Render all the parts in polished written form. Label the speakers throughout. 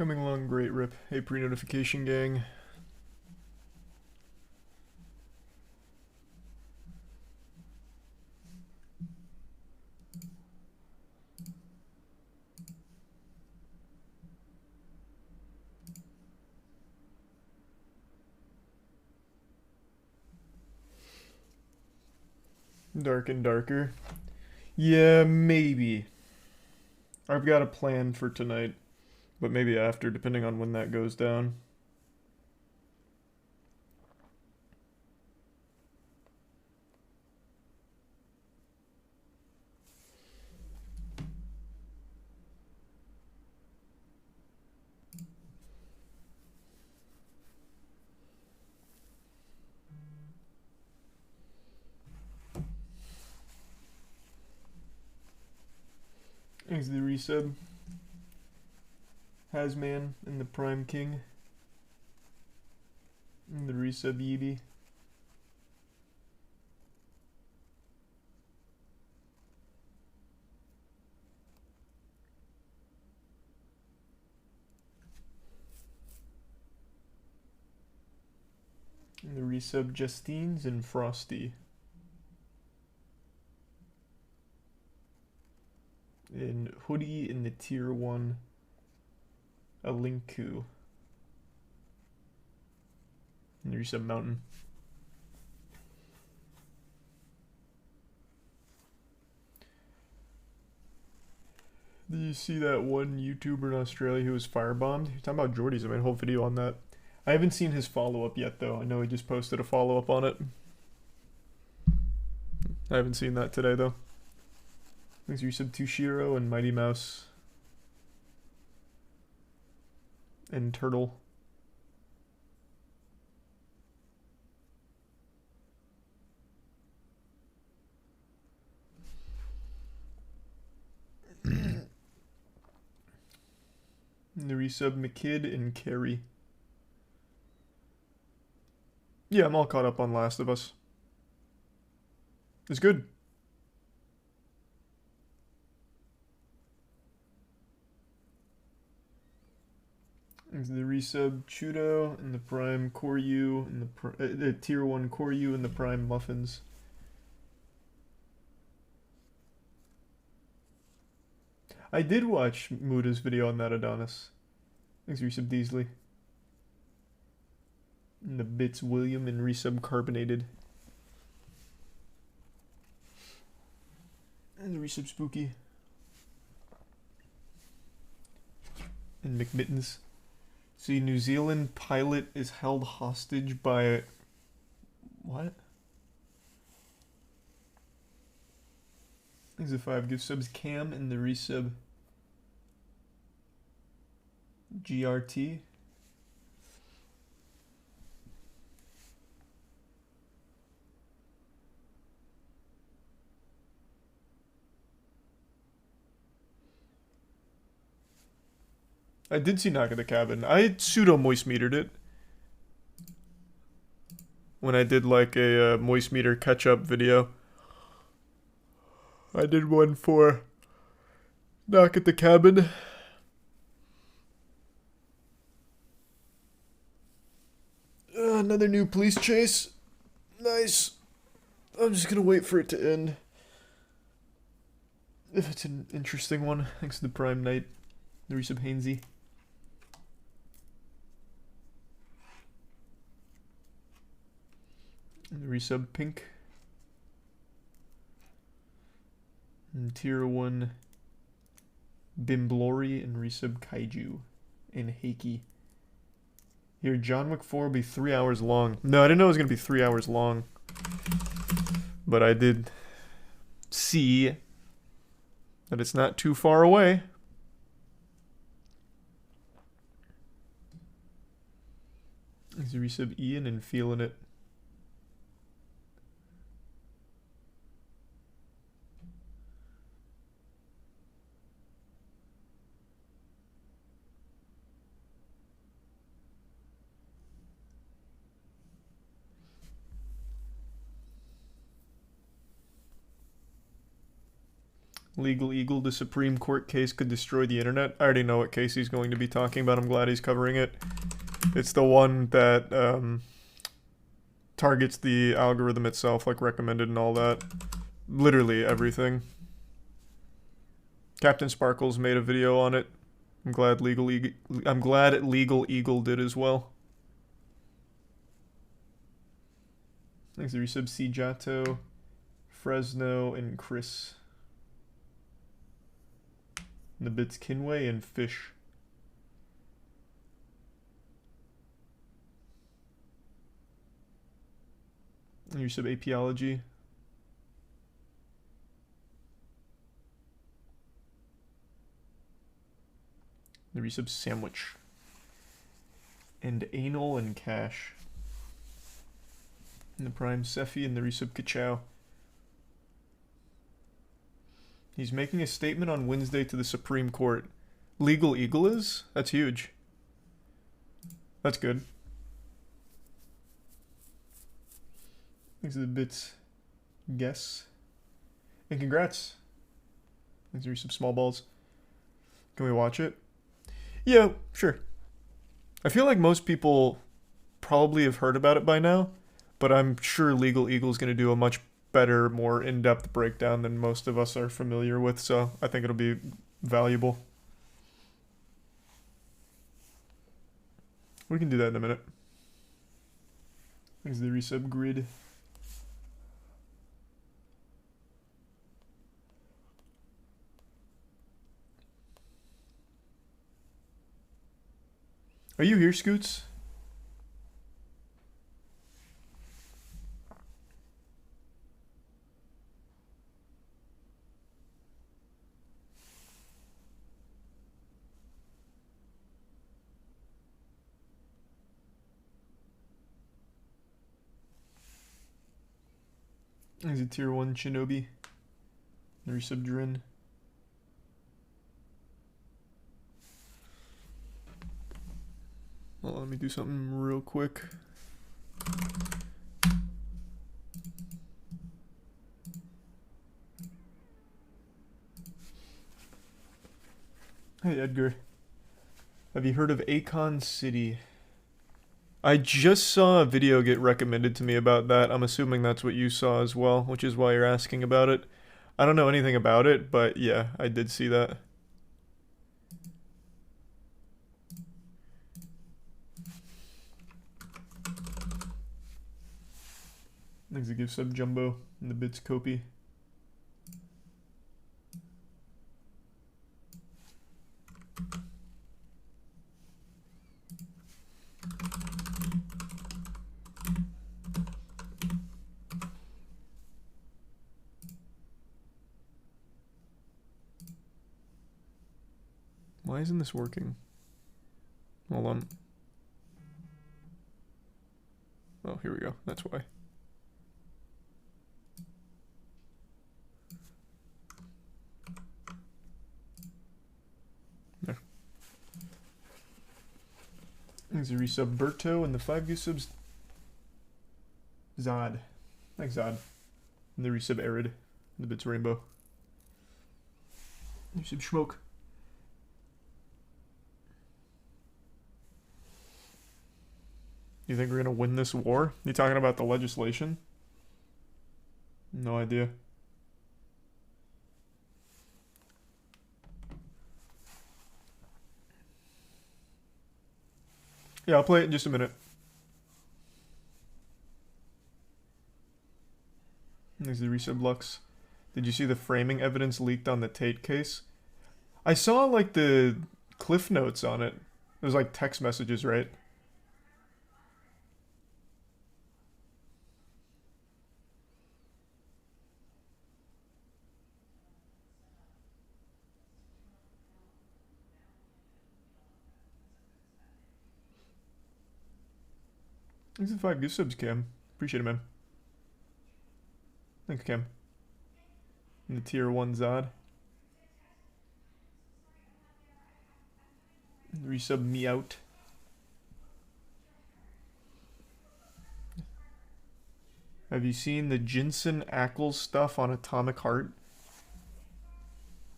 Speaker 1: Coming along great, Rip. Hey, pre-notification gang. Dark and darker. Yeah, maybe. I've got a plan for tonight, but maybe after, depending on when that goes down. Thanks to the resub. Hasman and the Prime King. And the resub Yeeby. And the resub Justines and Frosty. And Hoodie in the tier 1 Alinku. And the resub Mountain. Did you see that one YouTuber in Australia who was firebombed? You're talking about Jordy's. I made a whole video on that. I haven't seen his follow-up yet, though. I know he just posted a follow-up on it. I haven't seen that today, though. Thanks for resub Tushiro and Mighty Mouse. And Turtle. And the resub McKid and Carrie. Yeah, I'm all caught up on Last of Us. It's good. And the resub Chudo and the Prime Koryu and the tier 1 Koryu and the Prime Muffins. I did watch Muda's video on that Adonis. Thanks, resub Deasley. And the Bits William and resub Carbonated. And the resub Spooky. And McMittens. See, New Zealand pilot is held hostage by... What? Thanks to 5 gift subs. Cam and the resub GRT. I did see Knock at the Cabin. I pseudo moist metered it when I did like a moist meter catch up video. I did one for Knock at the Cabin. Another new police chase. Nice. I'm just gonna wait for it to end. If it's an interesting one. Thanks to the Prime Knight. The resub Hainsey. And the resub Pink. And tier 1 Bimblory and resub Kaiju. And Heiki. Here, John Wick 4 will be 3 hours long. No, I didn't know it was going to be 3 hours long. But I did see that it's not too far away. There's a resub Ian and Feeling It. Legal Eagle, the Supreme Court case could destroy the internet. I already know what case he's going to be talking about. I'm glad he's covering it. It's the one that targets the algorithm itself, like recommended and all that. Literally everything. Captain Sparkles made a video on it. I'm glad Legal Eagle did as well. Thanks to resub Jato, Fresno, and Chris. The bits Kinway and Fish. You sub Apiology. The resub Sandwich. And Anal and Cash. And the Prime Sephi and the resub Kachow. He's making a statement on Wednesday to the Supreme Court. Legal Eagle is? That's huge. That's good. These are the bits. Guess. And congrats. These are some small balls. Can we watch it? Yeah, sure. I feel like most people probably have heard about it by now, but I'm sure Legal Eagle's going to do a much better, more in-depth breakdown than most of us are familiar with, so I think it'll be valuable. We can do that in a minute. Here's the resub grid. Are you here, Scoots? He's a tier 1 Shinobi. The resub Drin. Hold on, let me do something real quick. Hey Edgar, have you heard of Akon City? I just saw a video get recommended to me about that. I'm assuming that's what you saw as well, which is why you're asking about it. I don't know anything about it, but yeah, I did see that. Thanks to give sub Jumbo and the bits Kopi. Why isn't this working? Hold on. Oh, here we go. That's why. There. Thanks to resub Berto and the 5 subs Zod. Thanks, Zod. And the resub Arid. And the bits Rainbow. Resub Schmoke. You think we're gonna win this war? You talking about the legislation? No idea. Yeah, I'll play it in just a minute. There's the resub Lux. Did you see the framing evidence leaked on the Tate case? I saw like the cliff notes on it. It was like text messages, right? Thanks for 5 gift subs, Cam. Appreciate it, man. Thanks, Cam. And the tier 1 Zod. Resub me out. Have you seen the Jensen Ackles stuff on Atomic Heart?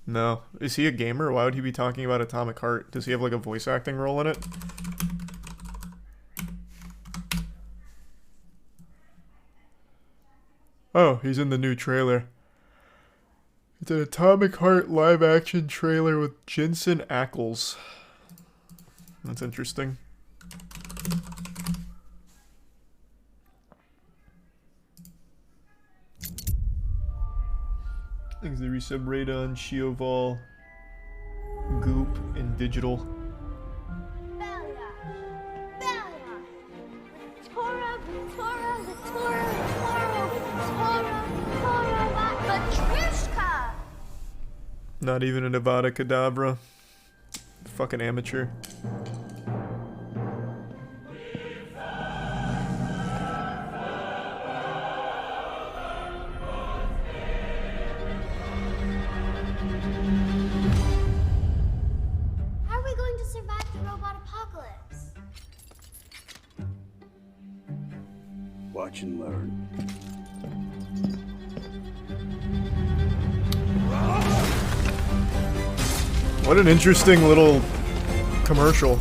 Speaker 1: No. Is he a gamer? Why would he be talking about Atomic Heart? Does he have like a voice acting role in it? Oh, he's in the new trailer. It's an Atomic Heart live action trailer with Jensen Ackles. That's interesting. Thanks to the resub Radon, Shioval, Goop, and Digital. Not even a Nevada Kedavra. Fucking amateur.
Speaker 2: How are we going to survive the robot apocalypse?
Speaker 3: Watch and learn.
Speaker 1: What an interesting little commercial.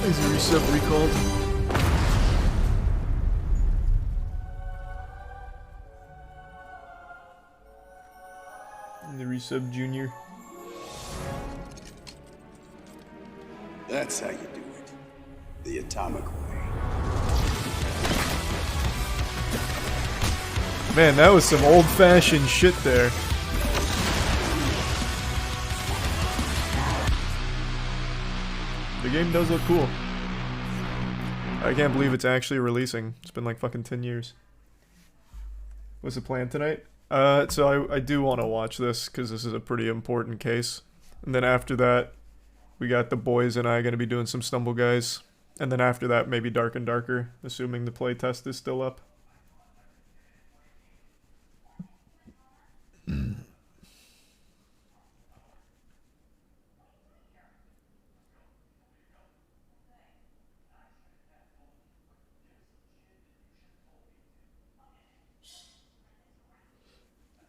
Speaker 1: Is the resub recalled? And the resub junior.
Speaker 3: That's how you do it. The atomic way.
Speaker 1: Man, that was some old-fashioned shit there. The game does look cool. I can't believe it's actually releasing. It's been like fucking 10 years. What's the plan tonight? So I do want to watch this because this is a pretty important case. And then after that, we got the boys and I going to be doing some Stumble Guys. And then after that, maybe Dark and Darker, assuming the playtest is still up.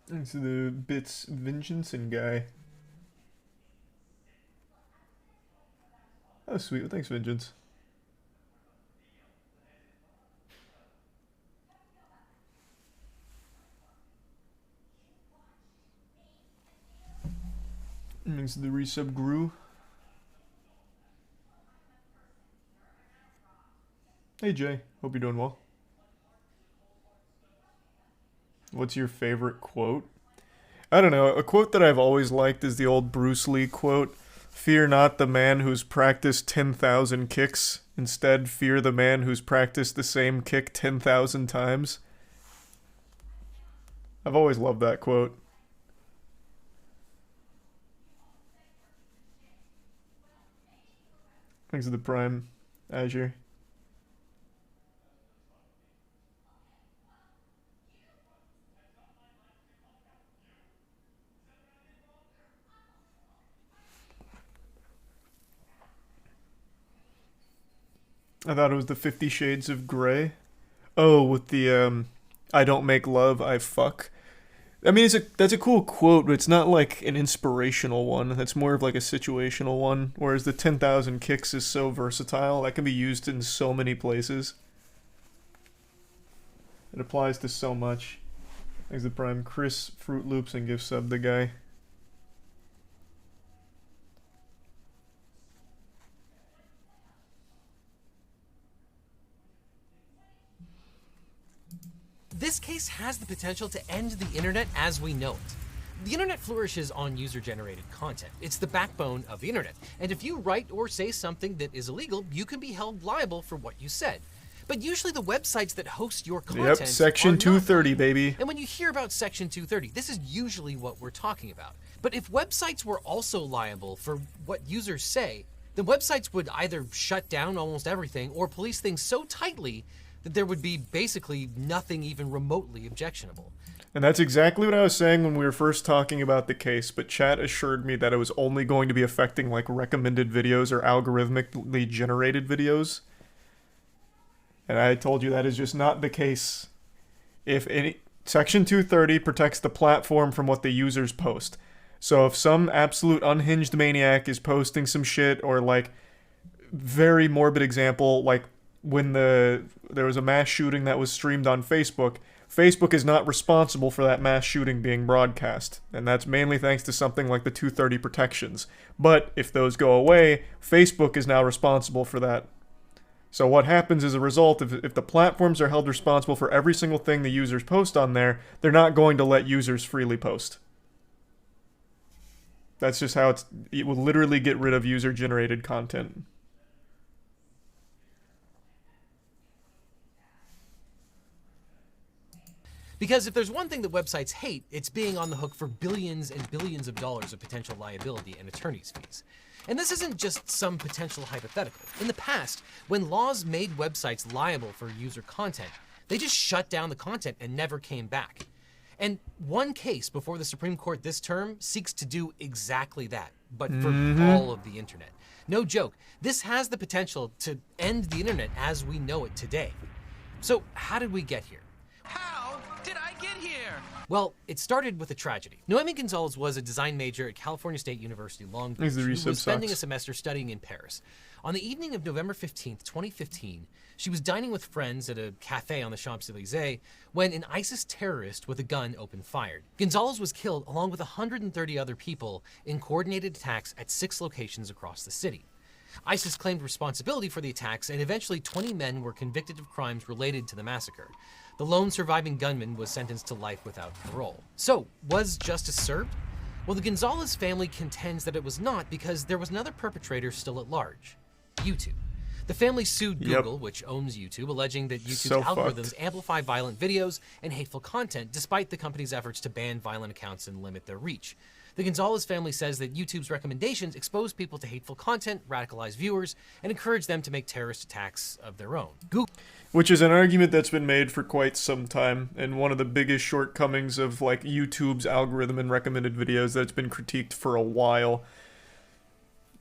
Speaker 1: Thanks to the Bits Vengeance and guy. Oh, sweet. Well, thanks, Vengeance. Thanks to the resub Gru. Hey, Jay. Hope you're doing well. What's your favorite quote? I don't know. A quote that I've always liked is the old Bruce Lee quote. Fear not the man who's practiced 10,000 kicks. Instead, fear the man who's practiced the same kick 10,000 times. I've always loved that quote. Thanks to the Prime, Azure. I thought it was the 50 Shades of Grey. Oh, with the, I don't make love, I fuck. I mean, that's a cool quote, but it's not like an inspirational one. That's more of like a situational one. Whereas the 10,000 kicks is so versatile. That can be used in so many places. It applies to so much. Thanks to Prime. Chris Fruit Loops and gift sub the guy.
Speaker 4: This case has the potential to end the internet as we know it. The internet flourishes on user-generated content. It's the backbone of the internet. And if you write or say something that is illegal, you can be held liable for what you said. But usually the websites that host your content
Speaker 1: Yep, Section 230, baby.
Speaker 4: And when you hear about Section 230, this is usually what we're talking about. But if websites were also liable for what users say, then websites would either shut down almost everything or police things so tightly that there would be basically nothing even remotely objectionable.
Speaker 1: And that's exactly what I was saying when we were first talking about the case, but chat assured me that it was only going to be affecting like recommended videos or algorithmically generated videos. And I told you that is just not the case. If any Section 230 protects the platform from what the users post. So if some absolute unhinged maniac is posting some shit, or like very morbid example, like when there was a mass shooting that was streamed on Facebook, Facebook is not responsible for that mass shooting being broadcast, and that's mainly thanks to something like the 230 protections. But if those go away, Facebook is now responsible for that. So what happens as a result, if the platforms are held responsible for every single thing the users post on there, they're not going to let users freely post. That's just how it will literally get rid of user-generated content.
Speaker 4: Because if there's one thing that websites hate, it's being on the hook for billions and billions of dollars of potential liability and attorney's fees. And this isn't just some potential hypothetical. In the past, when laws made websites liable for user content, they just shut down the content and never came back. And one case before the Supreme Court this term seeks to do exactly that, but for all of the internet. No joke, this has the potential to end the internet as we know it today. So how did we get here?
Speaker 5: How did I get here?
Speaker 4: Well, it started with a tragedy. Noemi Gonzalez was a design major at California State University, Long Beach, who was spending a semester studying in Paris. On the evening of November 15th, 2015, she was dining with friends at a cafe on the Champs-Élysées when an ISIS terrorist with a gun opened fire. Gonzalez was killed along with 130 other people in coordinated attacks at 6 locations across the city. ISIS claimed responsibility for the attacks, and eventually 20 men were convicted of crimes related to the massacre. The lone surviving gunman was sentenced to life without parole. So, was justice served? Well, the Gonzalez family contends that it was not, because there was another perpetrator still at large: YouTube. The family sued Google, which owns YouTube, alleging that YouTube's algorithms amplify violent videos and hateful content, despite the company's efforts to ban violent accounts and limit their reach. The Gonzalez family says that YouTube's recommendations expose people to hateful content, radicalize viewers, and encourage them to make terrorist attacks of their own.
Speaker 1: Which is an argument that's been made for quite some time, and one of the biggest shortcomings of like YouTube's algorithm and recommended videos that's been critiqued for a while.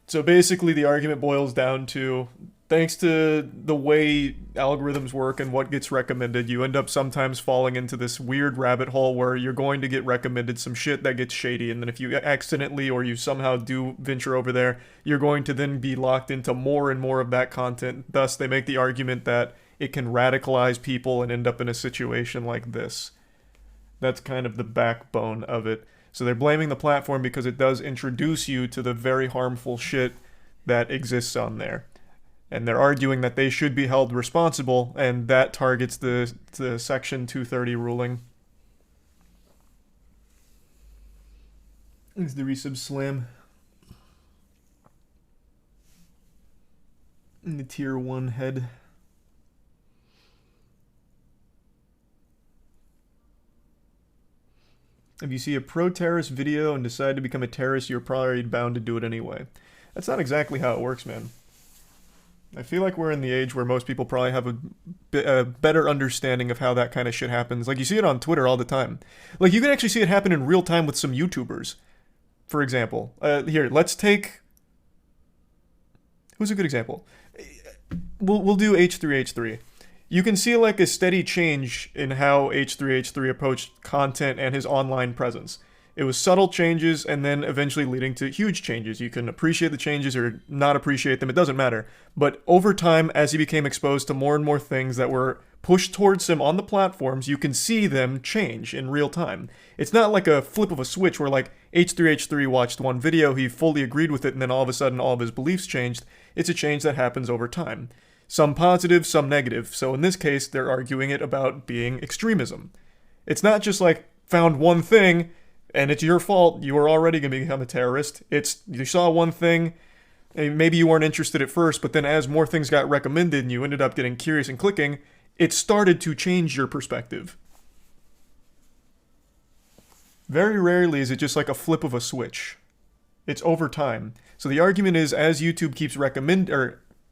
Speaker 1: So basically the argument boils down to, thanks to the way algorithms work and what gets recommended, you end up sometimes falling into this weird rabbit hole where you're going to get recommended some shit that gets shady, and then if you accidentally or you somehow do venture over there, you're going to then be locked into more and more of that content. Thus, they make the argument that it can radicalize people and end up in a situation like this. That's kind of the backbone of it. So they're blaming the platform because it does introduce you to the very harmful shit that exists on there. And they're arguing that they should be held responsible, and that targets the Section 230 ruling. Is the resub slam. In the tier 1 head. If you see a pro-terrorist video and decide to become a terrorist, you're probably bound to do it anyway. That's not exactly how it works, man. I feel like we're in the age where most people probably have a better understanding of how that kind of shit happens. Like, you see it on Twitter all the time. Like, you can actually see it happen in real time with some YouTubers. For example, here, let's take... Who's a good example? We'll do H3H3. You can see like a steady change in how H3H3 approached content and his online presence. It was subtle changes and then eventually leading to huge changes. You can appreciate the changes or not appreciate them, it doesn't matter. But over time, as he became exposed to more and more things that were pushed towards him on the platforms, you can see them change in real time. It's not like a flip of a switch where like H3H3 watched one video, he fully agreed with it, and then all of a sudden all of his beliefs changed. It's a change that happens over time. Some positive, some negative. So in this case, they're arguing it about being extremism. It's not just like, found one thing, and it's your fault, you were already going to become a terrorist. It's, you saw one thing, and maybe you weren't interested at first, but then as more things got recommended and you ended up getting curious and clicking, it started to change your perspective. Very rarely is it just like a flip of a switch. It's over time. So the argument is, as YouTube keeps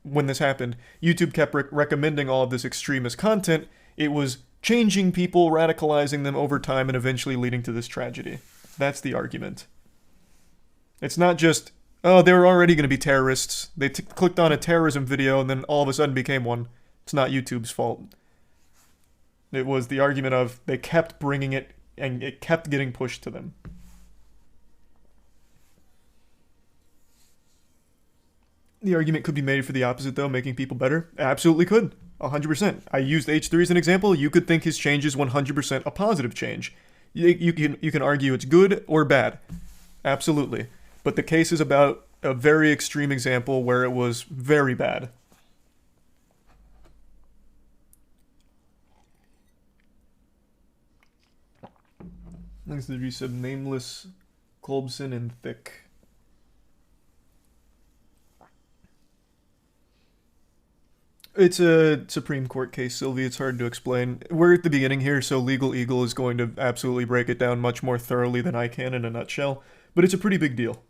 Speaker 1: when this happened, YouTube kept recommending all of this extremist content. It was changing people, radicalizing them over time, and eventually leading to this tragedy. That's the argument. It's not just, oh, they were already going to be terrorists. They clicked on a terrorism video and then all of a sudden became one. It's not YouTube's fault. It was the argument of they kept bringing it and it kept getting pushed to them. The argument could be made for the opposite, though, making people better. Absolutely could. 100%. I used H3 as an example. You could think his change is 100% a positive change. You can argue it's good or bad. Absolutely. But the case is about a very extreme example where it was very bad. Thanks to the resub, Nameless, Kolbson, and Thick. It's a Supreme Court case, Sylvie. It's hard to explain. We're at the beginning here, so Legal Eagle is going to absolutely break it down much more thoroughly than I can in a nutshell. But it's a pretty big deal.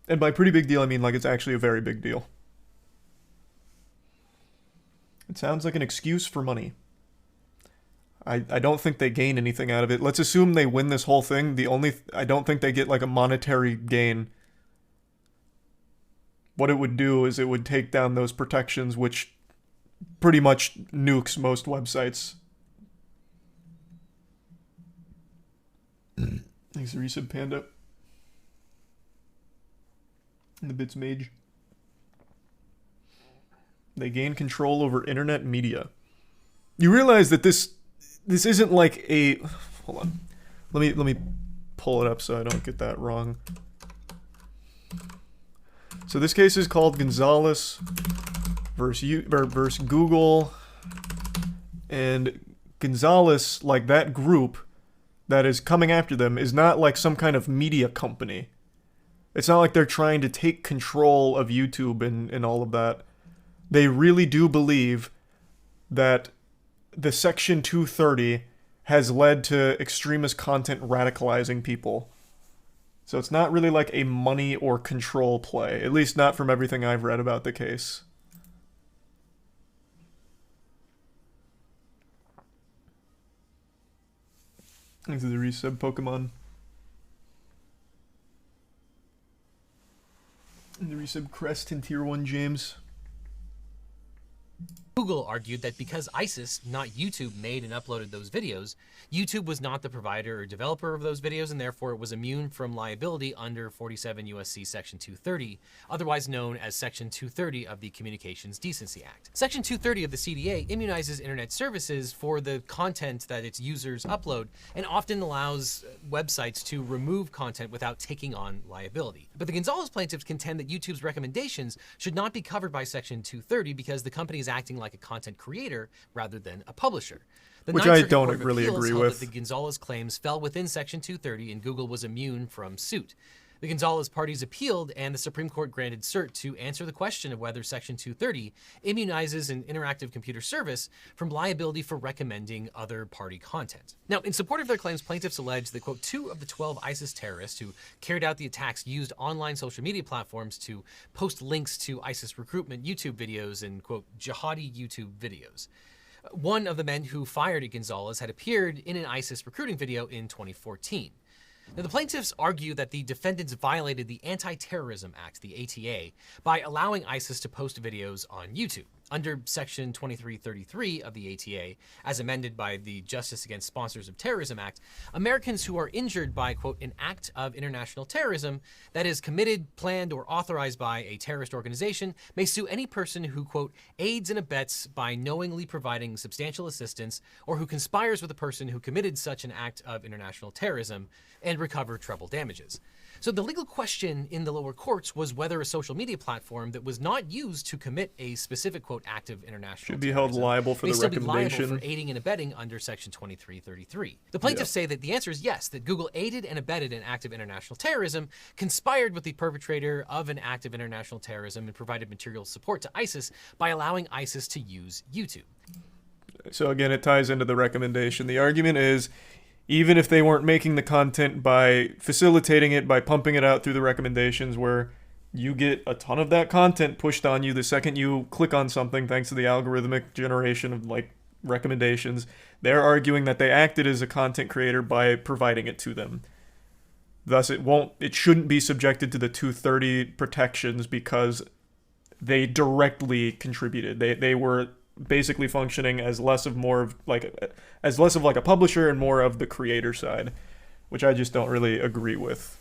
Speaker 1: And by pretty big deal, I mean like it's actually a very big deal. It sounds like an excuse for money. I don't think they gain anything out of it. Let's assume they win this whole thing. I don't think they get like a monetary gain. What it would do is it would take down those protections, which pretty much nukes most websites. Thanks to Resub Panda. And the Bits Mage. They gain control over internet media. You realize that this isn't like a... Hold on. Let me pull it up so I don't get that wrong. So this case is called Gonzalez versus Google. And Gonzalez, like that group that is coming after them, is not like some kind of media company. It's not like they're trying to take control of YouTube and all of that. They really do believe that the Section 230 has led to extremist content radicalizing people. So it's not really like a money or control play, at least not from everything I've read about the case. Thanks to the resub Pokemon. And the resub Crest in Tier 1 James.
Speaker 4: Google argued that because ISIS, not YouTube, made and uploaded those videos, YouTube was not the provider or developer of those videos, and therefore it was immune from liability under 47 U.S.C. Section 230, otherwise known as Section 230 of the Communications Decency Act. Section 230 of the CDA immunizes internet services for the content that its users upload, and often allows websites to remove content without taking on liability. But the Gonzalez plaintiffs contend that YouTube's recommendations should not be covered by Section 230 because the company is acting like a content creator rather than a publisher.
Speaker 1: Which I don't really agree with.
Speaker 4: The Gonzalez claims fell within Section 230 and Google was immune from suit. The Gonzalez parties appealed and the Supreme Court granted cert to answer the question of whether Section 230 immunizes an interactive computer service from liability for recommending other party content. Now, in support of their claims, plaintiffs allege that, quote, 2 of the 12 ISIS terrorists who carried out the attacks used online social media platforms to post links to ISIS recruitment YouTube videos and, quote, jihadi YouTube videos. One of the men who fired at Gonzalez had appeared in an ISIS recruiting video in 2014. Now, the plaintiffs argue that the defendants violated the Anti-Terrorism Act, the ATA, by allowing ISIS to post videos on YouTube. Under Section 2333 of the ATA, as amended by the Justice Against Sponsors of Terrorism Act, Americans who are injured by, quote, an act of international terrorism that is committed, planned, or authorized by a terrorist organization may sue any person who, quote, aids and abets by knowingly providing substantial assistance or who conspires with a person who committed such an act of international terrorism and recover treble damages. So the legal question in the lower courts was whether a social media platform that was not used to commit a specific, quote, act of international
Speaker 1: should be held liable for the recommendation.
Speaker 4: Be liable for aiding and abetting under Section 2333. The plaintiffs say that the answer is yes, that Google aided and abetted an act of international terrorism, conspired with the perpetrator of an act of international terrorism, and provided material support to ISIS by allowing ISIS to use YouTube.
Speaker 1: So again, it ties into the recommendation. The argument is, even if they weren't making the content by facilitating it, by pumping it out through the recommendations where you get a ton of that content pushed on you the second you click on something, thanks to the algorithmic generation of like recommendations. They're arguing that they acted as a content creator by providing it to them. Thus, it shouldn't be subjected to the 230 protections because they directly contributed. They were basically functioning as less of like a publisher and more of the creator side, which I just don't really agree with.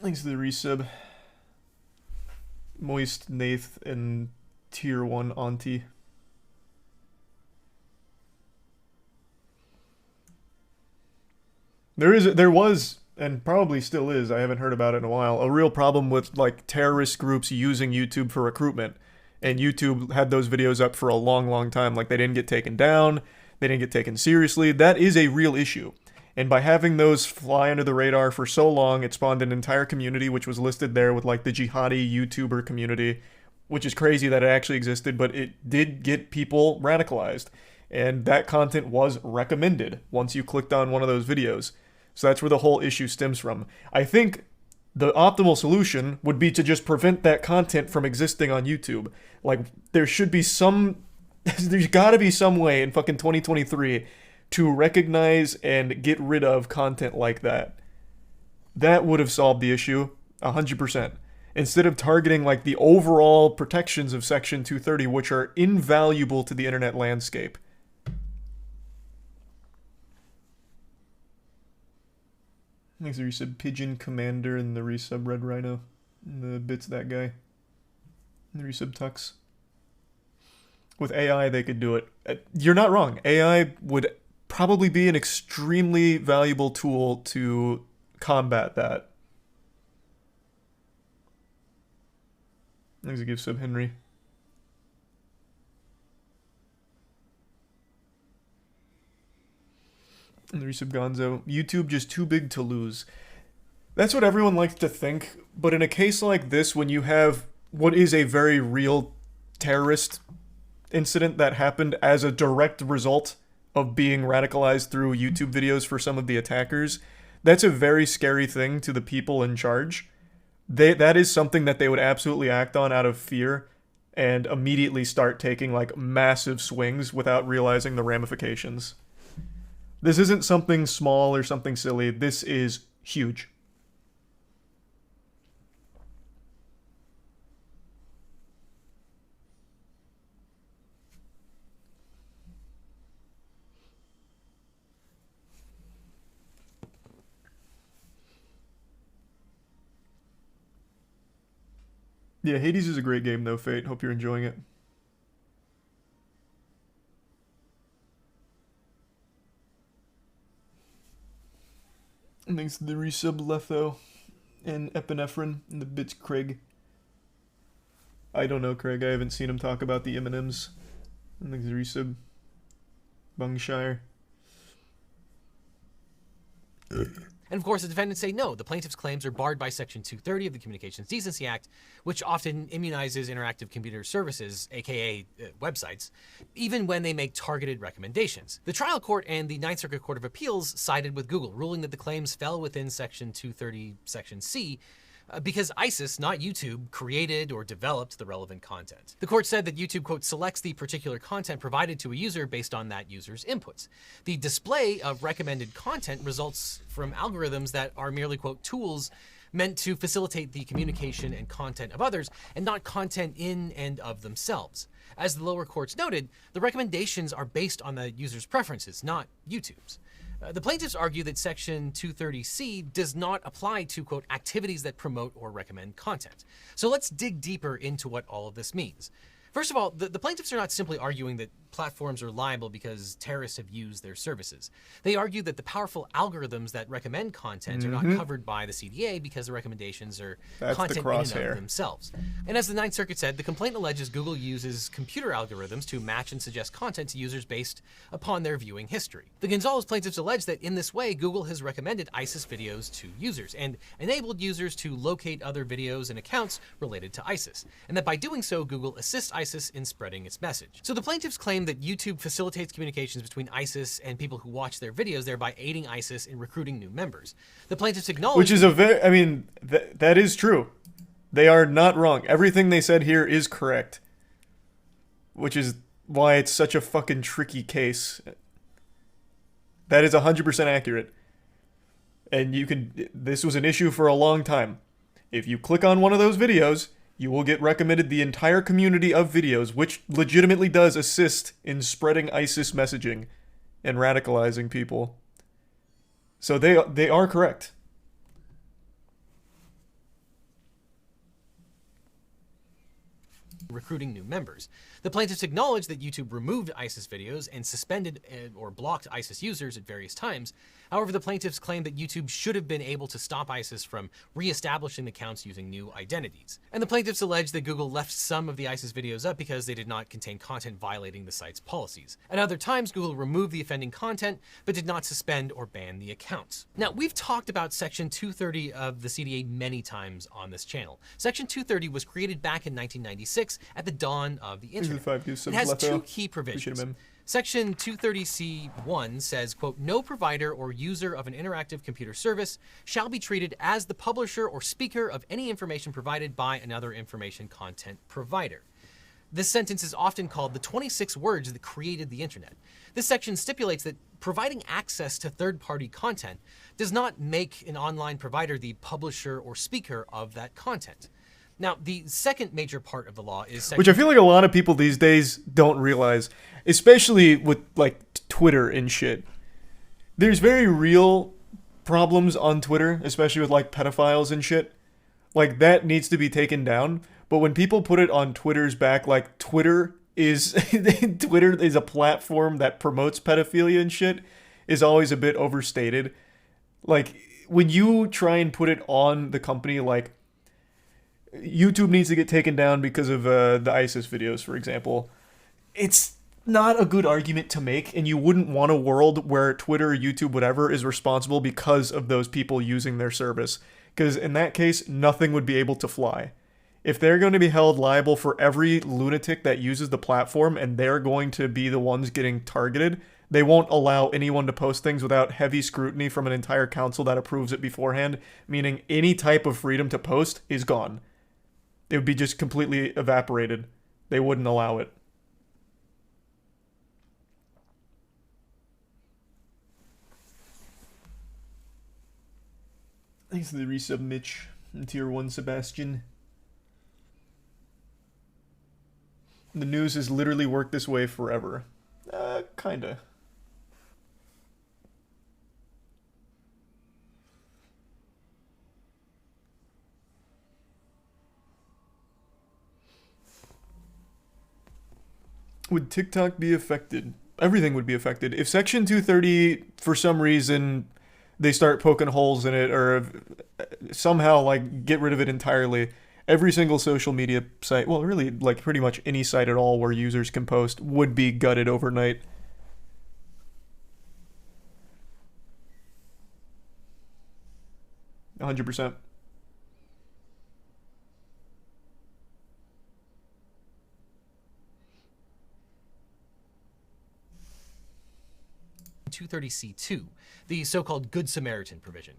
Speaker 1: Thanks to the resub. Moist Nath and Tier 1 Auntie. There was, and probably still is, I haven't heard about it in a while, a real problem with like terrorist groups using YouTube for recruitment. And YouTube had those videos up for a long, long time. Like, they didn't get taken down, they didn't get taken seriously. That is a real issue. And by having those fly under the radar for so long, it spawned an entire community, which was listed there with like the jihadi YouTuber community, which is crazy that it actually existed, but it did get people radicalized. And that content was recommended once you clicked on one of those videos. So that's where the whole issue stems from. I think the optimal solution would be to just prevent that content from existing on YouTube. Like, there's gotta be some way in fucking 2023 to recognize and get rid of content like that. That would have solved the issue 100%. Instead of targeting like the overall protections of Section 230, which are invaluable to the internet landscape. Thanks for the resub Pigeon Commander and the resub Red Rhino. And the bits that guy. And the resub Tux. With AI, they could do it. You're not wrong. AI would probably be an extremely valuable tool to combat that. Thanks for the gift sub Henry. And the resub Gonzo. YouTube just too big to lose. That's what everyone likes to think, but in a case like this, when you have what is a very real terrorist incident that happened as a direct result of being radicalized through YouTube videos for some of the attackers, that's a very scary thing to the people in charge. That is something that they would absolutely act on out of fear and immediately start taking like massive swings without realizing the ramifications. This isn't something small or something silly. This is huge. Yeah, Hades is a great game though, Fate. Hope you're enjoying it. And thanks to the resub Letho and Epinephrine and the bits Craig. I don't know Craig, I haven't seen him talk about the M&Ms. And thanks to the resub Bungshire.
Speaker 4: And of course, the defendants say no, the plaintiff's claims are barred by Section 230 of the Communications Decency Act, which often immunizes interactive computer services, aka websites, even when they make targeted recommendations. The trial court and the Ninth Circuit Court of Appeals sided with Google, ruling that the claims fell within Section 230, Section C, because ISIS, not YouTube, created or developed the relevant content. The court said that YouTube, quote, selects the particular content provided to a user based on that user's inputs. The display of recommended content results from algorithms that are merely, quote, tools meant to facilitate the communication and content of others, and not content in and of themselves. As the lower courts noted, the recommendations are based on the user's preferences, not YouTube's. The plaintiffs argue that Section 230C does not apply to, quote, activities that promote or recommend content. So let's dig deeper into what all of this means. First of all, the plaintiffs are not simply arguing that platforms are liable because terrorists have used their services. They argue that the powerful algorithms that recommend content are not covered by the CDA because the recommendations are content in and of themselves. And as the Ninth Circuit said, the complaint alleges Google uses computer algorithms to match and suggest content to users based upon their viewing history. The Gonzalez plaintiffs allege that in this way, Google has recommended ISIS videos to users and enabled users to locate other videos and accounts related to ISIS, and that by doing so, Google assists ISIS in spreading its message. So the plaintiffs claim that YouTube facilitates communications between ISIS and people who watch their videos, thereby aiding ISIS in recruiting new members. The plaintiffs acknowledge...
Speaker 1: Which is a very... I mean, that is true. They are not wrong. Everything they said here is correct. Which is why it's such a fucking tricky case. That is 100% accurate. And you can... This was an issue for a long time. If you click on one of those videos, you will get recommended the entire community of videos, which legitimately does assist in spreading ISIS messaging and radicalizing people. So they are correct.
Speaker 4: Recruiting new members. The plaintiffs acknowledge that YouTube removed ISIS videos and suspended or blocked ISIS users at various times. However, the plaintiffs claim that YouTube should have been able to stop ISIS from re-establishing accounts using new identities. And the plaintiffs allege that Google left some of the ISIS videos up because they did not contain content violating the site's policies. At other times, Google removed the offending content, but did not suspend or ban the accounts. Now, we've talked about Section 230 of the CDA many times on this channel. Section 230 was created back in 1996 at the dawn of the internet. It has two key provisions. Section 230C1 says, quote, no provider or user of an interactive computer service shall be treated as the publisher or speaker of any information provided by another information content provider. This sentence is often called the 26 words that created the internet. This section stipulates that providing access to third-party content does not make an online provider the publisher or speaker of that content. Now, the second major part of the law is...
Speaker 1: Which I feel like a lot of people these days don't realize, especially with, like, Twitter and shit. There's very real problems on Twitter, especially with, like, pedophiles and shit. Like, that needs to be taken down. But when people put it on Twitter's back, like, Twitter is a platform that promotes pedophilia and shit, is always a bit overstated. Like, when you try and put it on the company, like, YouTube needs to get taken down because of the ISIS videos, for example. It's not a good argument to make, and you wouldn't want a world where Twitter, YouTube, whatever, is responsible because of those people using their service. Because in that case, nothing would be able to fly. If they're going to be held liable for every lunatic that uses the platform, and they're going to be the ones getting targeted, they won't allow anyone to post things without heavy scrutiny from an entire council that approves it beforehand, meaning any type of freedom to post is gone. It would be just completely evaporated. They wouldn't allow it. Thanks for the resub, Mitch. And Tier 1, Sebastian. The news has literally worked this way forever. Kinda. Would TikTok be affected? Everything would be affected. If Section 230, for some reason, they start poking holes in it, or somehow, like, get rid of it entirely, every single social media site, well, really, like, pretty much any site at all where users can post, would be gutted overnight. %.
Speaker 4: 230C2, the so-called Good Samaritan provision,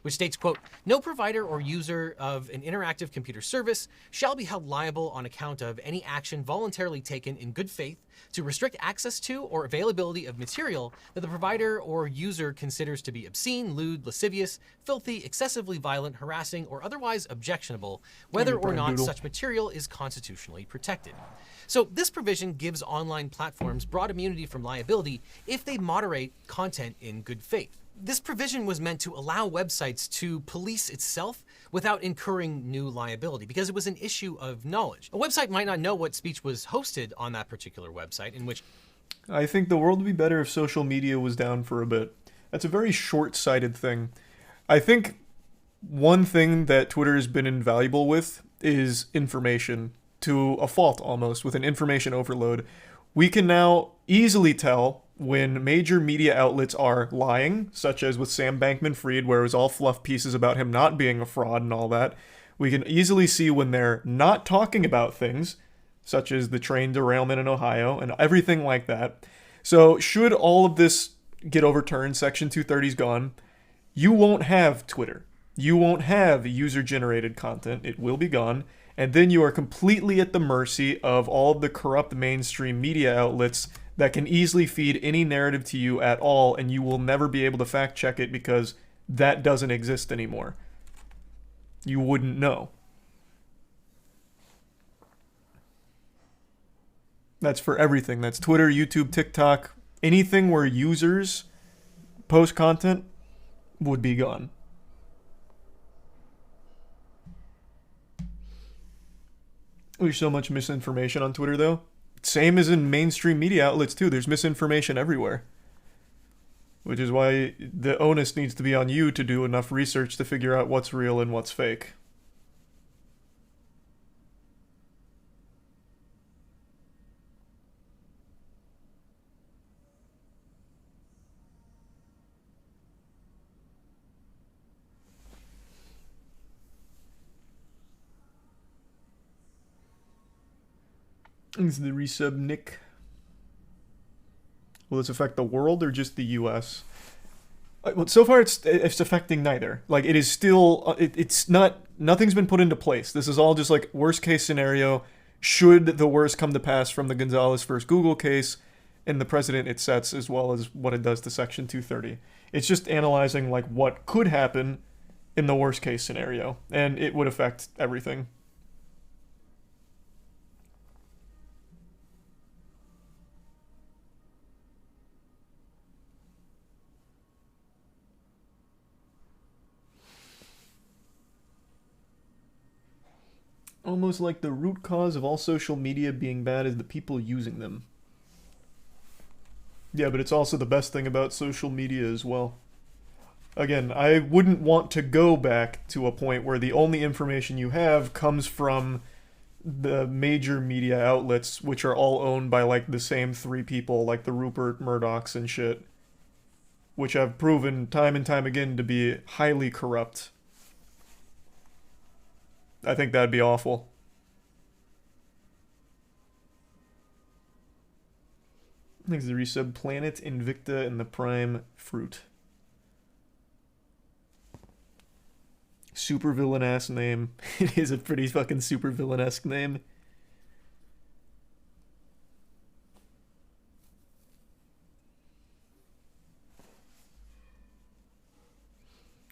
Speaker 4: which states, quote, no provider or user of an interactive computer service shall be held liable on account of any action voluntarily taken in good faith to restrict access to or availability of material that the provider or user considers to be obscene, lewd, lascivious, filthy, excessively violent, harassing, or otherwise objectionable, whether or not such material is constitutionally protected. So this provision gives online platforms broad immunity from liability if they moderate content in good faith. This provision was meant to allow websites to police itself without incurring new liability, because it was an issue of knowledge. A website might not know what speech was hosted on that particular website, in which...
Speaker 1: I think the world would be better if social media was down for a bit. That's a very short-sighted thing. I think one thing that Twitter has been invaluable with is information, to a fault almost, with an information overload. We can now easily tell when major media outlets are lying, such as with Sam Bankman-Fried, where it was all fluff pieces about him not being a fraud and all that. We can easily see when they're not talking about things, such as the train derailment in Ohio and everything like that. So should all of this get overturned, Section 230 is gone, you won't have Twitter. You won't have user-generated content. It will be gone. And then you are completely at the mercy of all of the corrupt mainstream media outlets that can easily feed any narrative to you at all, and you will never be able to fact-check it because that doesn't exist anymore. You wouldn't know. That's for everything. That's Twitter, YouTube, TikTok. Anything where users post content would be gone. There's so much misinformation on Twitter, though. Same as in mainstream media outlets, too. There's misinformation everywhere. Which is why the onus needs to be on you to do enough research to figure out what's real and what's fake. Is the resub Nick? Will this affect the world or just the U.S.? Well, so far it's affecting neither. Like, it is still, it's not, nothing's been put into place. This is all just like worst case scenario. Should the worst come to pass from the Gonzalez versus Google case and the precedent it sets, as well as what it does to Section 230. It's just analyzing like what could happen in the worst case scenario, and it would affect everything. Almost like the root cause of all social media being bad is the people using them. Yeah, but it's also the best thing about social media as well. Again, I wouldn't want to go back to a point where the only information you have comes from the major media outlets, which are all owned by like the same three people, like the Rupert Murdochs and shit, which have proven time and time again to be highly corrupt. I think that'd be awful. Thanks to the resub. Planet, Invicta, and the Prime Fruit. Super villain-ass name. It is a pretty fucking super villain-esque name.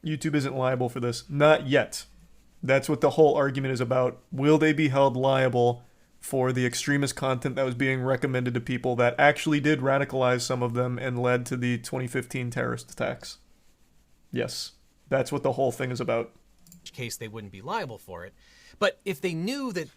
Speaker 1: YouTube isn't liable for this. Not yet. That's what the whole argument is about. Will they be held liable for the extremist content that was being recommended to people that actually did radicalize some of them and led to the 2015 terrorist attacks? Yes. That's what the whole thing is about.
Speaker 4: Case they wouldn't be liable for it. But if they knew that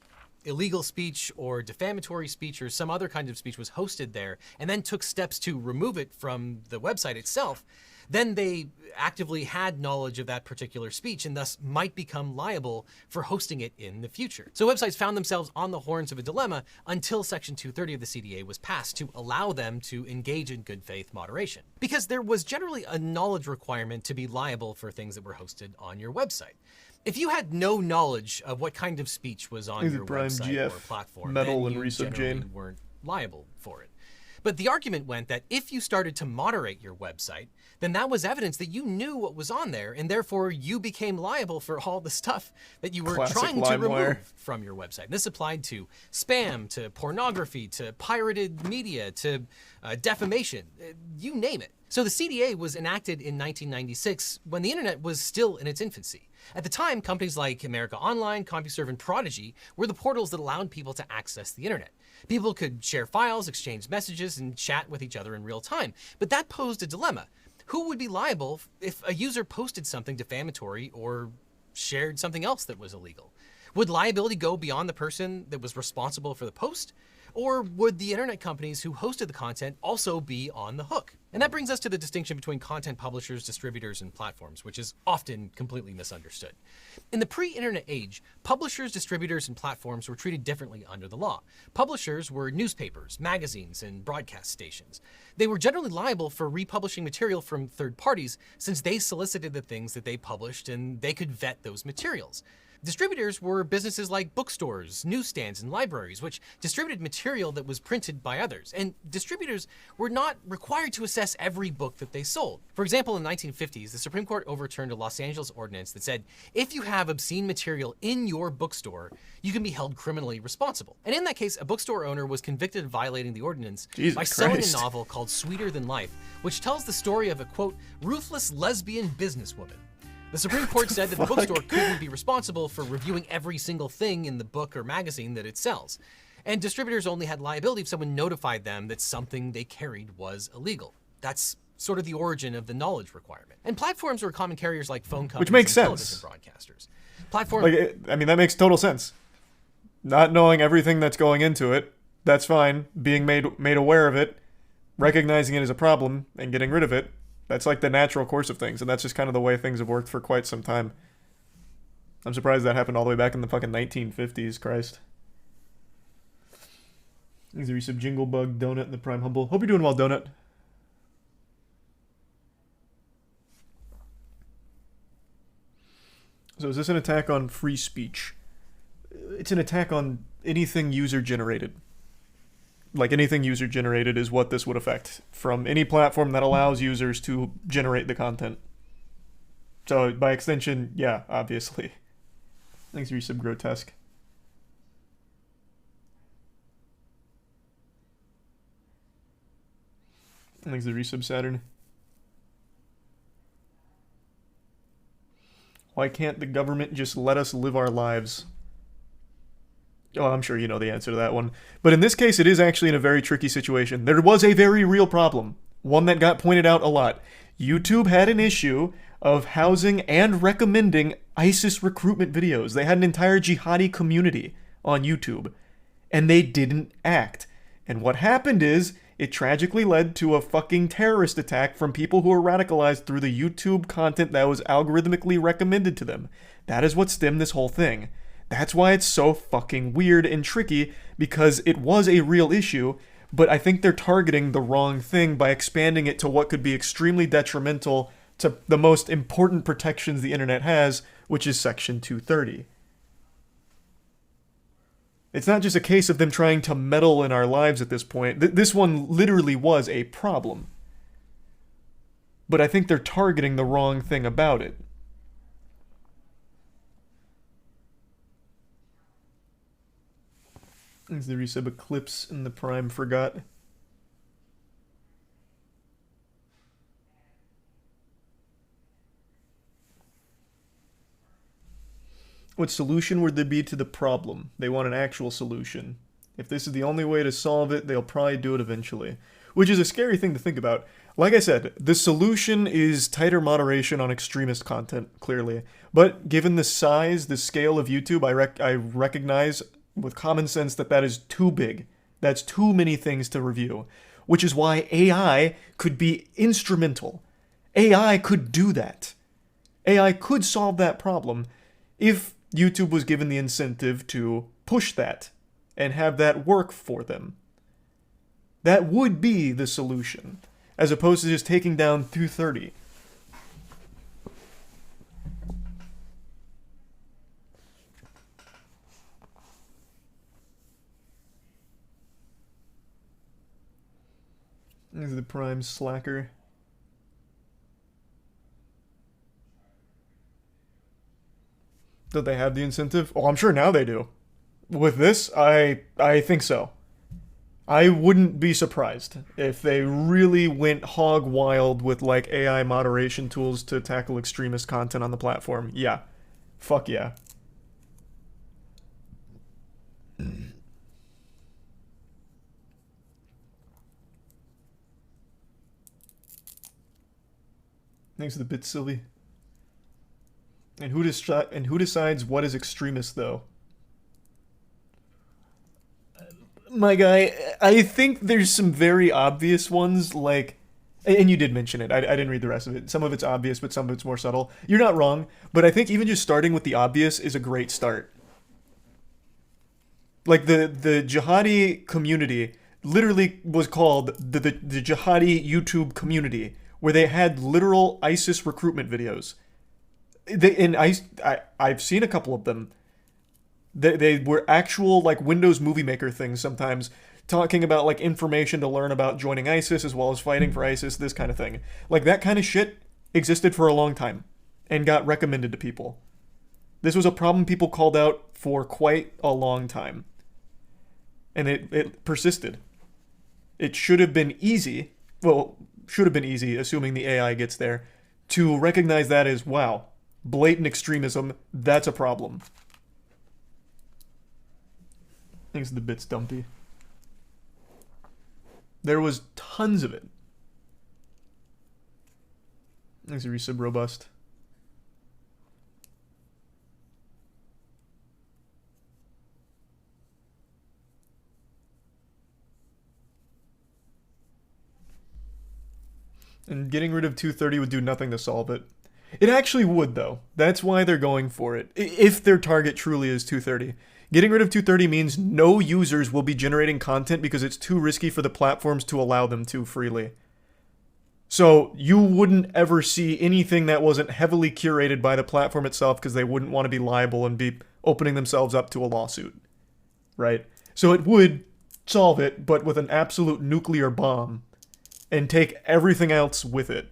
Speaker 4: illegal speech or defamatory speech or some other kind of speech was hosted there and then took steps to remove it from the website itself, then they actively had knowledge of that particular speech and thus might become liable for hosting it in the future. So websites found themselves on the horns of a dilemma until Section 230 of the CDA was passed to allow them to engage in good faith moderation. Because there was generally a knowledge requirement to be liable for things that were hosted on your website. If you had no knowledge of what kind of speech was on your website
Speaker 1: GF,
Speaker 4: or platform,
Speaker 1: Metal,
Speaker 4: then
Speaker 1: and
Speaker 4: you
Speaker 1: Resub
Speaker 4: generally
Speaker 1: Jane
Speaker 4: weren't liable for it. But the argument went that if you started to moderate your website, then that was evidence that you knew what was on there, and therefore you became liable for all the stuff that you were trying to remove from your website. And this applied to spam, to pornography, to pirated media, to defamation, you name it. So the CDA was enacted in 1996 when the internet was still in its infancy. At the time, companies like America Online, CompuServe, and Prodigy were the portals that allowed people to access the internet. People could share files, exchange messages, and chat with each other in real time. But that posed a dilemma. Who would be liable if a user posted something defamatory or shared something else that was illegal? Would liability go beyond the person that was responsible for the post? Or would the internet companies who hosted the content also be on the hook? And that brings us to the distinction between content publishers, distributors, and platforms, which is often completely misunderstood. In the pre-internet age, publishers, distributors, and platforms were treated differently under the law. Publishers were newspapers, magazines, and broadcast stations. They were generally liable for republishing material from third parties since they solicited the things that they published and they could vet those materials. Distributors were businesses like bookstores, newsstands, and libraries, which distributed material that was printed by others. And distributors were not required to assess every book that they sold. For example, in the 1950s, the Supreme Court overturned a Los Angeles ordinance that said, if you have obscene material in your bookstore, you can be held criminally responsible. And in that case, a bookstore owner was convicted of violating the ordinance by selling a novel called Sweeter Than Life, which tells the story of a, quote, ruthless lesbian businesswoman. The Supreme Court said that the bookstore couldn't be responsible for reviewing every single thing in the book or magazine that it sells. And distributors only had liability if someone notified them that something they carried was illegal. That's sort of the origin of the knowledge requirement. And platforms were common carriers like phone companies
Speaker 1: Which makes
Speaker 4: and
Speaker 1: sense.
Speaker 4: television broadcasters. Platforms.
Speaker 1: I mean, that makes total sense. Not knowing everything that's going into it, that's fine. Being made aware of it, recognizing it as a problem, and getting rid of it, that's like the natural course of things, and that's just kind of the way things have worked for quite some time. I'm surprised that happened all the way back in the fucking 1950s, Christ. Thanks, Resub Jingle Bug, Donut, and the Prime Humble. Hope you're doing well, Donut. So is this an attack on free speech? It's an attack on anything user-generated. Like, anything user-generated is what this would affect from any platform that allows users to generate the content. So, by extension, yeah, obviously. Thanks, Resub Grotesque. Thanks, the Resub Saturn. Why can't the government just let us live our lives? Oh, I'm sure you know the answer to that one. But in this case, it is actually in a very tricky situation. There was a very real problem, one that got pointed out a lot. YouTube had an issue of housing and recommending ISIS recruitment videos. They had an entire jihadi community on YouTube, and they didn't act. And what happened is, it tragically led to a fucking terrorist attack from people who were radicalized through the YouTube content that was algorithmically recommended to them. That is what stemmed this whole thing. That's why it's so fucking weird and tricky, because it was a real issue, but I think they're targeting the wrong thing by expanding it to what could be extremely detrimental to the most important protections the internet has, which is Section 230. It's not just a case of them trying to meddle in our lives at this point. This one literally was a problem. But I think they're targeting the wrong thing about it. Is the resub Eclipse in the Prime forgot? What solution would there be to the problem? They want an actual solution. If this is the only way to solve it, they'll probably do it eventually. Which is a scary thing to think about. Like I said, the solution is tighter moderation on extremist content, clearly. But given the size, the scale of YouTube, I recognize with common sense that that is too big. That's too many things to review. Which is why AI could be instrumental. AI could do that. AI could solve that problem if YouTube was given the incentive to push that and have that work for them. That would be the solution, as opposed to just taking down 230. This is the Prime Slacker. Do they have the incentive? Oh, I'm sure now they do. With this, I think so. I wouldn't be surprised if they really went hog wild with like AI moderation tools to tackle extremist content on the platform. Yeah. Fuck yeah. Thanks for the bit, Sylvie. And who decides what is extremist, though? My guy, I think there's some very obvious ones, like... And you did mention it. I didn't read the rest of it. Some of it's obvious, but some of it's more subtle. You're not wrong, but I think even just starting with the obvious is a great start. Like, the jihadi community literally was called the jihadi YouTube community, where they had literal ISIS recruitment videos. And I've seen a couple of them. They were actual like Windows Movie Maker things sometimes, talking about like information to learn about joining ISIS as well as fighting for ISIS, this kind of thing. Like that kind of shit existed for a long time and got recommended to people. This was a problem people called out for quite a long time. And it persisted. It should have been easy, assuming the AI gets there, to recognize that as, wow, blatant extremism, that's a problem. Thanks to the bits dumpy. There was tons of it. Thanks to resub robust. And getting rid of 230 would do nothing to solve it. It actually would, though. That's why they're going for it. If their target truly is 230. Getting rid of 230 means no users will be generating content because it's too risky for the platforms to allow them to freely. So you wouldn't ever see anything that wasn't heavily curated by the platform itself because they wouldn't want to be liable and be opening themselves up to a lawsuit. Right? So it would solve it, but with an absolute nuclear bomb. And take everything else with it.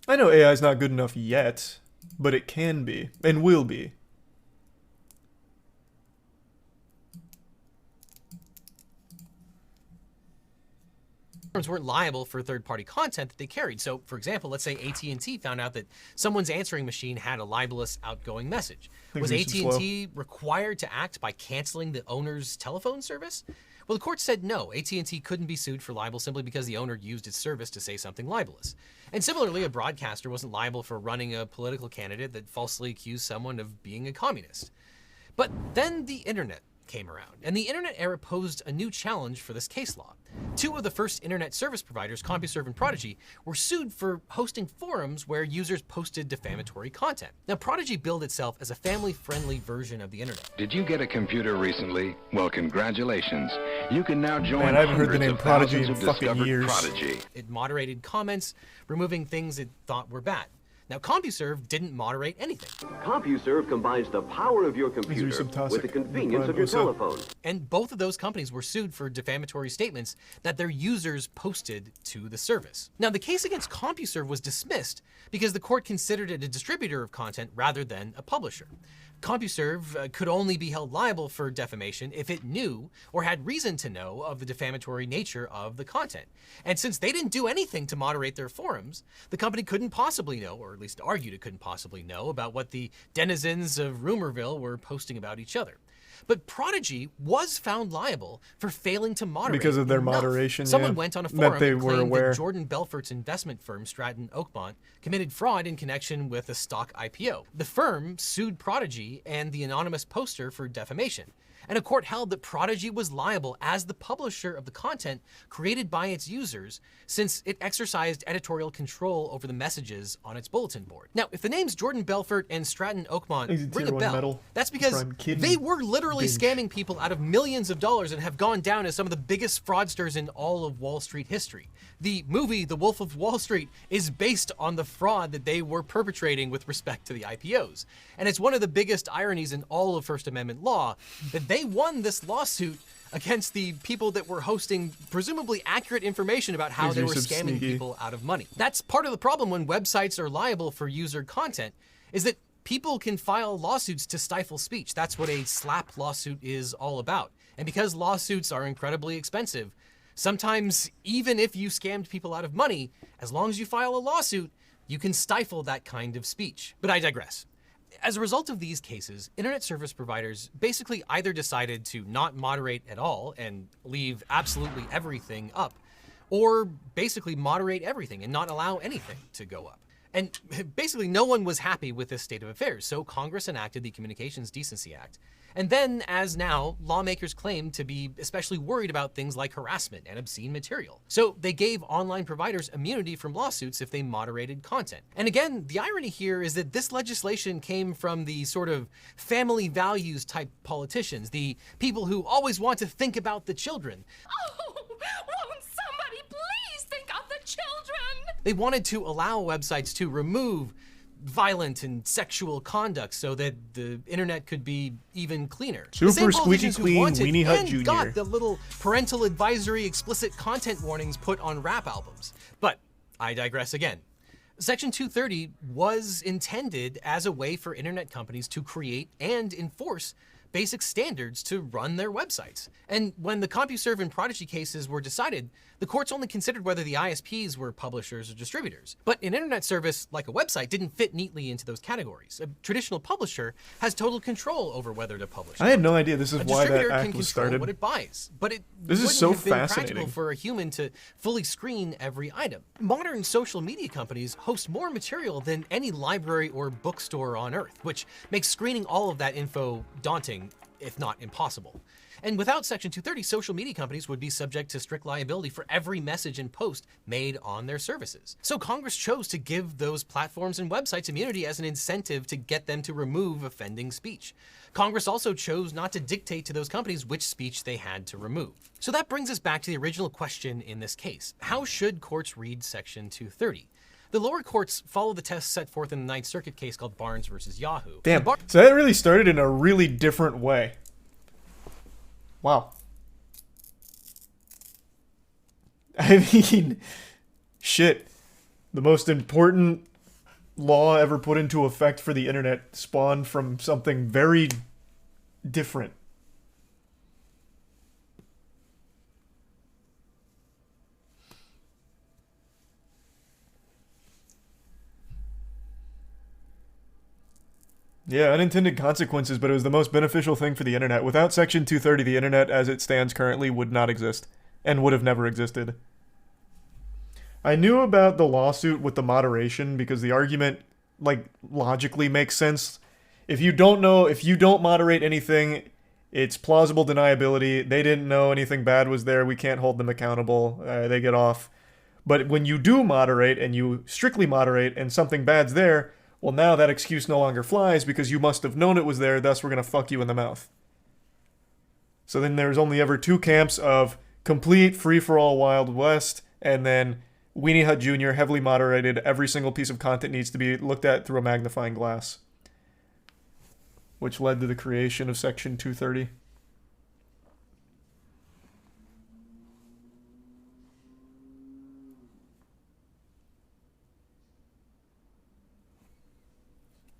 Speaker 1: I know AI is not good enough yet, but it can be, and will be.
Speaker 4: Weren't liable for third-party content that they carried. So, for example, let's say AT&T found out that someone's answering machine had a libelous outgoing message. Was AT&T required to act by canceling the owner's telephone service? Well, the court said no. AT&T couldn't be sued for libel simply because the owner used its service to say something libelous. And similarly, a broadcaster wasn't liable for running a political candidate that falsely accused someone of being a communist. But then the internet came around, and the internet era posed a new challenge for this case law. Two of the first internet service providers, CompuServe and Prodigy, were sued for hosting forums where users posted defamatory content. Now, Prodigy billed itself as a family-friendly version of the internet.
Speaker 6: Did you get a computer recently? Well, congratulations. You can now join
Speaker 1: Man, I haven't heard the name
Speaker 6: of
Speaker 1: Prodigy
Speaker 6: thousands
Speaker 1: in
Speaker 6: of
Speaker 1: fucking
Speaker 6: discovered
Speaker 1: years.
Speaker 6: Prodigy.
Speaker 4: It moderated comments, removing things it thought were bad. Now, CompuServe didn't moderate anything.
Speaker 7: CompuServe combines the power of your computer with the convenience of your telephone.
Speaker 4: And both of those companies were sued for defamatory statements that their users posted to the service. Now, the case against CompuServe was dismissed because the court considered it a distributor of content rather than a publisher. CompuServe could only be held liable for defamation if it knew or had reason to know of the defamatory nature of the content. And since they didn't do anything to moderate their forums, the company couldn't possibly know, or at least argued it couldn't possibly know, about what the denizens of Rumorville were posting about each other. But Prodigy was found liable for failing to moderate
Speaker 1: because of their
Speaker 4: enough.
Speaker 1: moderation.
Speaker 4: Someone went on a forum
Speaker 1: they
Speaker 4: and
Speaker 1: were
Speaker 4: claimed
Speaker 1: aware.
Speaker 4: that Jordan Belfort's investment firm, Stratton Oakmont, committed fraud in connection with a stock IPO. The firm sued Prodigy and the anonymous poster for defamation. And a court held that Prodigy was liable as the publisher of the content created by its users, since it exercised editorial control over the messages on its bulletin board. Now, if the names Jordan Belfort and Stratton Oakmont ring a bell, that's because they were literally scamming people out of millions of dollars and have gone down as some of the biggest fraudsters in all of Wall Street history. The movie, The Wolf of Wall Street, is based on the fraud that they were perpetrating with respect to the IPOs. And it's one of the biggest ironies in all of First Amendment law that they won this lawsuit against the people that were hosting presumably accurate information about how they were scamming people out of money. That's part of the problem when websites are liable for user content, is that people can file lawsuits to stifle speech. That's what a slap lawsuit is all about. And because lawsuits are incredibly expensive, sometimes even if you scammed people out of money, as long as you file a lawsuit, you can stifle that kind of speech. But I digress. As a result of these cases, internet service providers basically either decided to not moderate at all and leave absolutely everything up, or basically moderate everything and not allow anything to go up. And basically no one was happy with this state of affairs, so Congress enacted the Communications Decency Act. And then, as now, lawmakers claimed to be especially worried about things like harassment and obscene material. So they gave online providers immunity from lawsuits if they moderated content. And again, the irony here is that this legislation came from the sort of family values type politicians, the people who always want to think about the children.
Speaker 8: Oh, won't somebody please think of the children?
Speaker 4: They wanted to allow websites to remove violent and sexual conduct so that the internet could be even cleaner.
Speaker 1: Super squeaky clean Weenie Hut Jr.
Speaker 4: Got the little parental advisory explicit content warnings put on rap albums. But I digress again. Section 230 was intended as a way for internet companies to create and enforce basic standards to run their websites. And when the CompuServe and Prodigy cases were decided, the courts only considered whether the ISPs were publishers or distributors. But an internet service, like a website, didn't fit neatly into those categories. A traditional publisher has total control over whether to publish.
Speaker 1: I had no idea this is why that act was started.
Speaker 4: What it buys, but
Speaker 1: this is so
Speaker 4: have been
Speaker 1: fascinating
Speaker 4: practical for a human to fully screen every item. Modern social media companies host more material than any library or bookstore on Earth, which makes screening all of that info daunting, if not impossible. And without Section 230, social media companies would be subject to strict liability for every message and post made on their services. So Congress chose to give those platforms and websites immunity as an incentive to get them to remove offending speech. Congress also chose not to dictate to those companies which speech they had to remove. So that brings us back to the original question in this case. How should courts read Section 230? The lower courts follow the tests set forth in the Ninth Circuit case called Barnes versus Yahoo.
Speaker 1: Damn, so that really started in a really different way. Wow. I mean, shit. The most important law ever put into effect for the internet spawned from something very different. Yeah, unintended consequences, but it was the most beneficial thing for the internet. Without Section 230, the internet as it stands currently would not exist, and would have never existed. I knew about the lawsuit with the moderation because the argument, like, logically makes sense. If you don't moderate anything, it's plausible deniability. They didn't know anything bad was there. We can't hold them accountable. They get off. But when you do moderate, and you strictly moderate, and something bad's there, well, now that excuse no longer flies because you must have known it was there, thus we're going to fuck you in the mouth. So then there's only ever two camps of complete free-for-all Wild West, and then Weenie Hut Jr., heavily moderated, every single piece of content needs to be looked at through a magnifying glass. Which led to the creation of Section 230.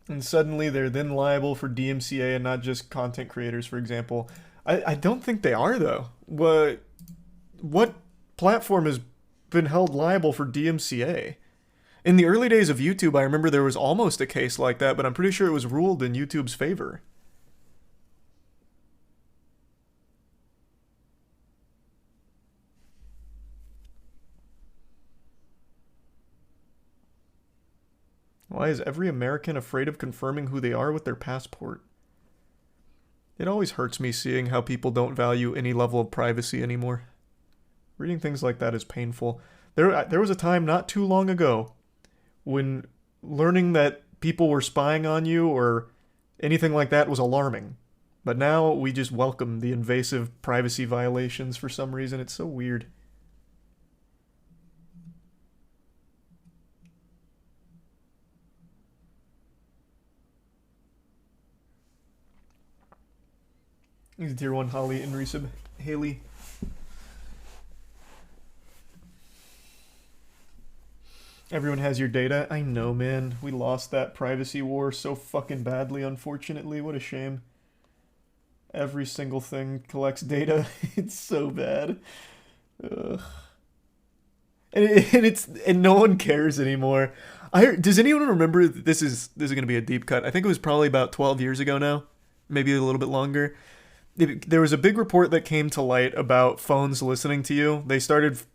Speaker 1: And suddenly they're then liable for DMCA and not just content creators, for example. I don't think they are, though. What platform has been held liable for DMCA? In the early days of YouTube, I remember there was almost a case like that, but I'm pretty sure it was ruled in YouTube's favor. Why is every American afraid of confirming who they are with their passport? It always hurts me seeing how people don't value any level of privacy anymore. Reading things like that is painful. There was a time not too long ago when learning that people were spying on you or anything like that was alarming. But now we just welcome the invasive privacy violations for some reason. It's so weird. He's Tier 1 Holly and Resub Haley. Everyone has your data. I know, man. We lost that privacy war so fucking badly, unfortunately. What a shame. Every single thing collects data. It's so bad. Ugh. And no one cares anymore. Does anyone remember, this is going to be a deep cut. I think it was probably about 12 years ago now. Maybe a little bit longer. there was a big report that came to light about phones listening to you.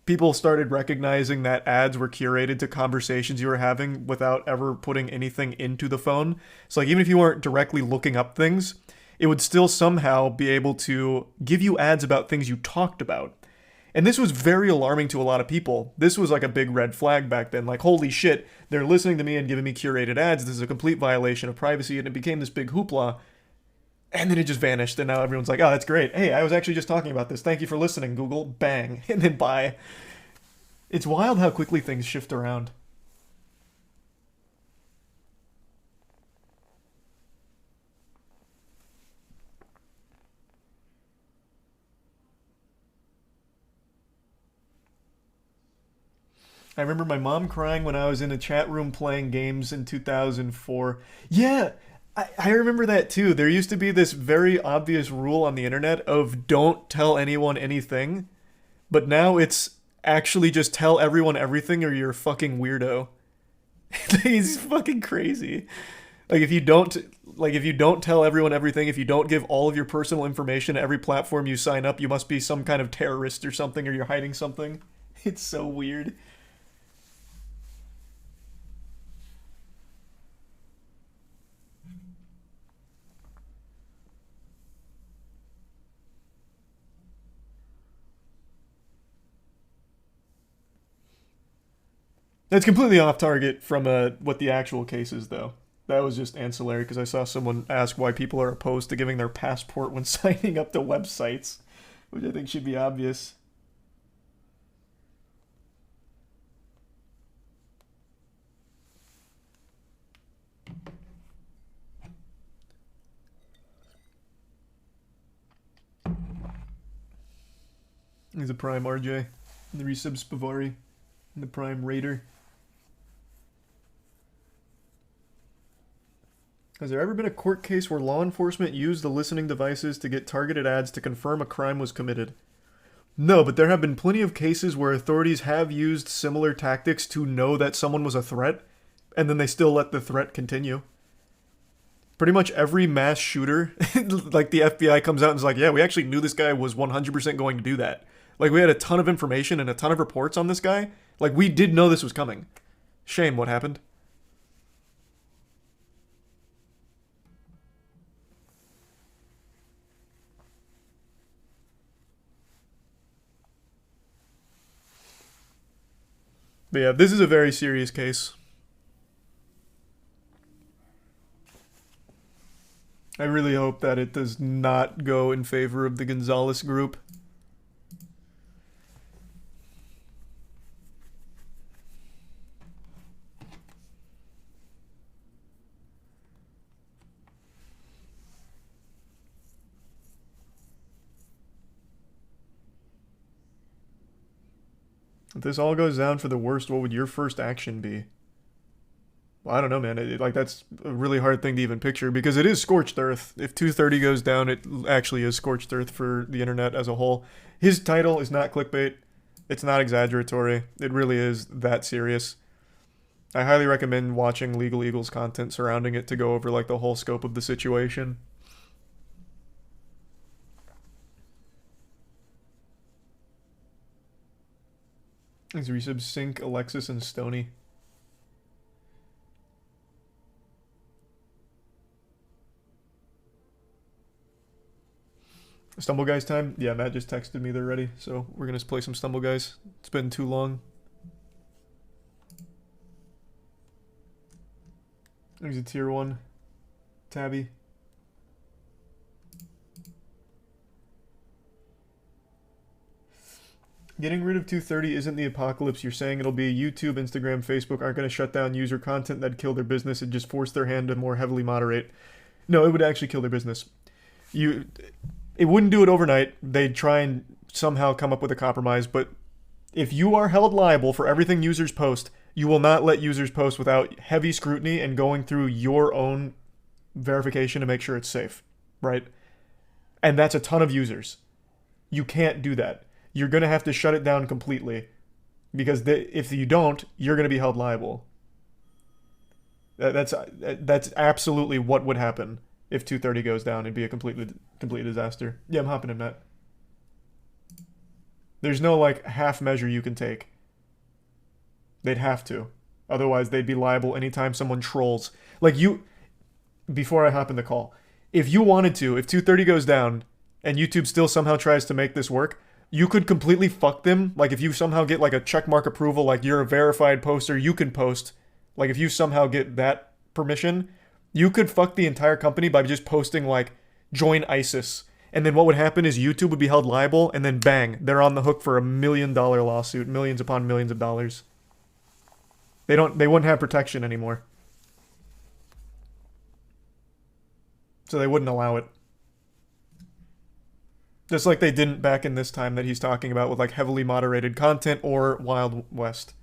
Speaker 1: People started recognizing that ads were curated to conversations you were having without ever putting anything into the phone. So like even if you weren't directly looking up things, it would still somehow be able to give you ads about things you talked about. And this was very alarming to a lot of people. This was like a big red flag back then. Like, holy shit, they're listening to me and giving me curated ads. This is a complete violation of privacy. And it became this big hoopla. And then it just vanished. And now everyone's like, oh, that's great. Hey, I was actually just talking about this. Thank you for listening, Google. Bang. And then bye. It's wild how quickly things shift around. I remember my mom crying when I was in a chat room playing games in 2004. Yeah, I remember that too. There used to be this very obvious rule on the internet of don't tell anyone anything. But now it's actually just tell everyone everything or you're a fucking weirdo. He's fucking crazy. Like if you don't tell everyone everything, if you don't give all of your personal information to every platform you sign up, you must be some kind of terrorist or something, or you're hiding something. It's so weird. That's completely off target from what the actual case is, though. That was just ancillary because I saw someone ask why people are opposed to giving their passport when signing up to websites, which I think should be obvious. He's a Prime RJ, and the resub Spavari, and the Prime Raider. Has there ever been a court case where law enforcement used the listening devices to get targeted ads to confirm a crime was committed? No, but there have been plenty of cases where authorities have used similar tactics to know that someone was a threat, and then they still let the threat continue. Pretty much every mass shooter, like the FBI comes out and is like, yeah, we actually knew this guy was 100% going to do that. Like, we had a ton of information and a ton of reports on this guy. Like, we did know this was coming. Shame what happened. But yeah, this is a very serious case. I really hope that it does not go in favor of the Gonzalez group. If this all goes down for the worst, what would your first action be? Well, I don't know, man. That's a really hard thing to even picture because it is scorched earth. If 230 goes down, it actually is scorched earth for the internet as a whole. His title is not clickbait. It's not exaggeratory. It really is that serious. I highly recommend watching LegalEagle's content surrounding it to go over like the whole scope of the situation. These resubs Sync, Alexis, and Stony. Stumble Guys time? Yeah, Matt just texted me they're ready, so we're gonna play some Stumble Guys. It's been too long. There's a tier 1. Tabby. Getting rid of 230 isn't the apocalypse. You're saying it'll be YouTube, Instagram, Facebook aren't going to shut down user content that'd kill their business and just force their hand to more heavily moderate. No, it would actually kill their business. It wouldn't do it overnight. They'd try and somehow come up with a compromise, but if you are held liable for everything users post, you will not let users post without heavy scrutiny and going through your own verification to make sure it's safe, right? And that's a ton of users. You can't do that. You're going to have to shut it down completely because if you don't, you're going to be held liable. That's absolutely what would happen. If 230 goes down, it'd be a complete disaster. Yeah, I'm hopping in that. There's no, like, half measure you can take. They'd have to. Otherwise, they'd be liable anytime someone trolls. Like, before I hop in the call, if you wanted to, if 230 goes down, and YouTube still somehow tries to make this work, you could completely fuck them. Like, if you somehow get, like, a checkmark approval, like, you're a verified poster, you can post. Like, if you somehow get that permission, you could fuck the entire company by just posting, like, join ISIS. And then what would happen is YouTube would be held liable, and then bang, they're on the hook for $1 million lawsuit, millions upon millions of dollars. They wouldn't have protection anymore. So they wouldn't allow it. Just like they didn't back in this time that he's talking about with, like, heavily moderated content or Wild West.